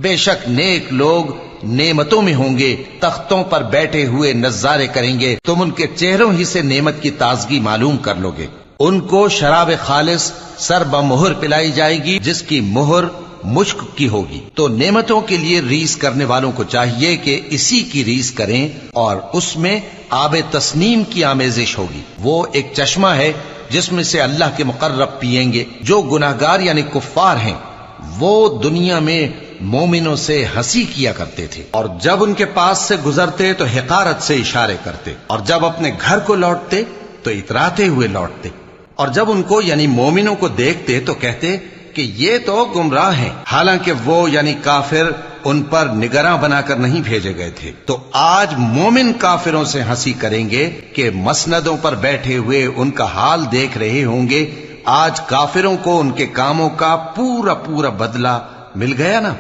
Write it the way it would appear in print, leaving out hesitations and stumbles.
बेशक नेक लोग नेमतों में होंगे, तख्तों पर बैठे हुए नजारे करेंगे, तुम उनके चेहरों ही से नेमत की ताजगी मालूम कर लोगे। उनको शराब खालिस सर बमुहर पिलाई जाएगी, जिसकी मुहर मुश्क की होगी। तो नेमतों के लिए रीस करने वालों को चाहिए कि इसी की रीस करें, और उसमें आबे तस्नीम की आमेजिश होगी। वो एक चश्मा है जिसमें से अल्लाह के मुकर्रब पिएंगे। जो गुनाहगार यानी कुफ्फार हैं, वो दुनिया में मोमिनों से हंसी किया करते थे, और जब उनके पास से गुजरते तो हिकारत से इशारे करते, और जब अपने घर को लौटते तो इतराते हुए लौटते, और जब उनको यानी मोमिनों को देखते तो कहते कि ये तो गुमराह हैं। हालांकि वो यानी काफिर उन पर निगरां बनाकर नहीं भेजे गए थे। तो आज मोमिन काफिरों से हंसी करेंगे कि मसनदों पर बैठे हुए उनका हाल देख रहे होंगे। आज काफिरों को उनके कामों का पूरा पूरा बदला मिल गया ना।